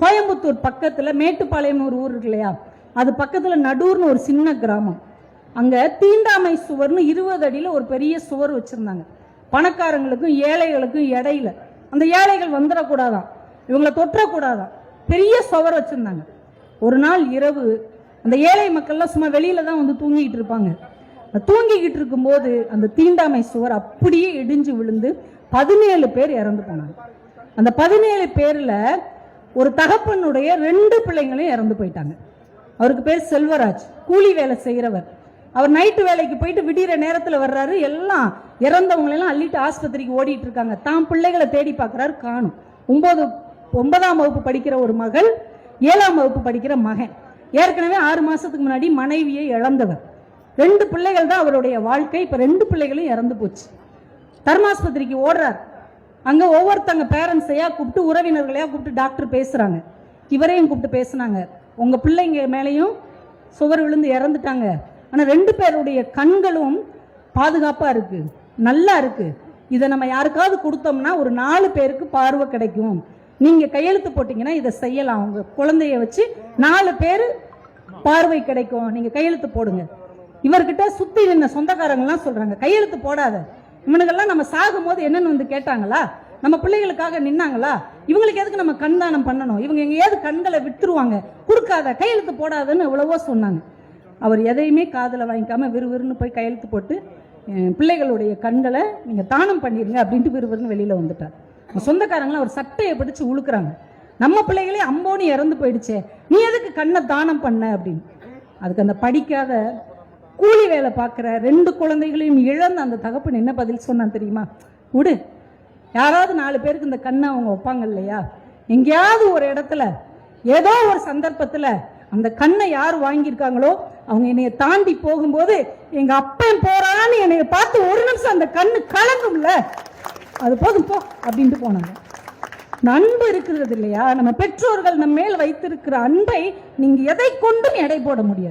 கோயம்புத்தூர் பக்கத்துல மேட்டுப்பாளையம் ஒரு ஊர் இருக்கு இல்லையா, அது பக்கத்துல நடூர்னு ஒரு சின்ன கிராமம். அங்க தீண்டாமை சுவர்னு 20 அடியில ஒரு பெரிய சுவர் வச்சிருந்தாங்க. பணக்காரங்களுக்கும் ஏழைகளுக்கும் இடையில. அந்த ஏழைகள் வந்துடக்கூடாதான், இவங்களை தொற்றக்கூடாதான், பெரிய சுவர் வச்சிருந்தாங்க. ஒரு நாள் இரவு அந்த ஏழை மக்கள்லாம் சும்மா வெளியில தான் வந்து தூங்கிட்டு இருப்பாங்க. தூங்கிக்கிட்டு இருக்கும்போது அந்த தீண்டாமை சுவர் அப்படியே இடிஞ்சு விழுந்து 17 பேர் இறந்து போனாங்க. அந்த 17 பேர்ல ஒரு தகப்பனுடைய 2 பிள்ளைங்களும் இறந்து போயிட்டாங்க. அவருக்கு பேர் செல்வராஜ், கூலி வேலை செய்யறவர். அவர் நைட்டு வேலைக்கு போயிட்டு விடிகிற நேரத்தில் வர்றாரு. எல்லாம் இறந்தவங்களெல்லாம் அள்ளிட்டு ஆஸ்பத்திரிக்கு ஓடிட்டு இருக்காங்க. தான் பிள்ளைகளை தேடி பார்க்குறாரு, காணும். 9ஆம் வகுப்பு படிக்கிற ஒரு மகள், 7ஆம் வகுப்பு படிக்கிற மகன். ஏற்கனவே 6 மாசத்துக்கு முன்னாடி மனைவியை இழந்தவர். 2 பிள்ளைகள் தான் அவருடைய வாழ்க்கை. இப்ப 2 பிள்ளைகளும் இறந்து போச்சு. தர்மாஸ்பத்திரிக்கு ஓடுறார். அங்க ஒவ்வொருத்தங்க பேரண்ட்ஸையா கூப்பிட்டு, உறவினர்களையா கூப்பிட்டு டாக்டர் பேசுறாங்க. இவரையும் கூப்பிட்டு பேசுனாங்க. உங்க பிள்ளைங்க மேலையும் சுவர் விழுந்து இறந்துட்டாங்க, ஆனா 2 பேருடைய கண்களும் பாதுகாப்பா இருக்கு, நல்லா இருக்கு. இதை நம்ம யாருக்காவது கொடுத்தோம்னா ஒரு 4 பேருக்கு பார்வை கிடைக்கும். நீங்க கையெழுத்து போட்டீங்கன்னா இதை செய்யலாம். உங்க குழந்தைய வச்சு 4 பேர் பார்வை கிடைக்கும், நீங்க கையெழுத்து போடுங்க. இவர்கிட்ட சுத்தி நின்ன சொந்தக்காரங்கலாம் சொல்றாங்க, கையெழுத்து போடாத. இவனுங்கெல்லாம் நம்ம சாகும் போது என்னன்னு வந்து கேட்டாங்களா? நம்ம பிள்ளைகளுக்காக நின்னாங்களா? இவங்களுக்கு எதுக்கு நம்ம கண்தானம் பண்ணணும்? இவங்க எங்கேயாவது கண்களை விட்டுருவாங்க, கொடுக்காத, கையெழுத்து போடாதுன்னு எவ்வளவோ சொன்னாங்க. அவர் எதையுமே காதல வாங்கிக்காம விறுவிறுன்னு போய் கையெழுத்து போட்டு பிள்ளைகளுடைய கண்களை நீங்க தானம் பண்ணிருங்க அப்படின்ட்டு விறுவிறுன்னு வெளியில வந்துட்டார். சொந்தக்காரங்களாம் ஒரு சட்டையை பிடிச்சு உழுக்குறாங்க. நம்ம பிள்ளைகளே அம்போனி இறந்து போயிடுச்சே, நீ எதுக்கு கண்ணை தானம் பண்ண அப்படின்னு. அதுக்கு அந்த படிக்காத கூலி வேலை பார்க்குற 2 குழந்தைகளையும் இழந்த அந்த தகப்பன் என்ன பதில் சொன்னான் தெரியுமா? விடு, யாராவது 4 பேருக்கு இந்த கண்ணை அவங்க வைப்பாங்க இல்லையா? எங்கேயாவது ஒரு இடத்துல ஏதோ ஒரு சந்தர்ப்பத்துல அந்த கண்ணை யார் வாங்கியிருக்காங்களோ அவங்க என்னைய தாண்டி போகும்போது எங்க அப்பன் போறான்னு என்னைய பார்த்து ஒரு நிமிஷம் அந்த கண்ணு கலங்கும்ல, அது போதும் போ அப்படின்ட்டு போனாங்க. அன்பு இருக்கிறது இல்லையா? நம்ம பெற்றோர்கள் நம்ம மேல் வைத்திருக்கிற அன்பை நீங்க எதை கொண்டும் எடை போட முடியாது.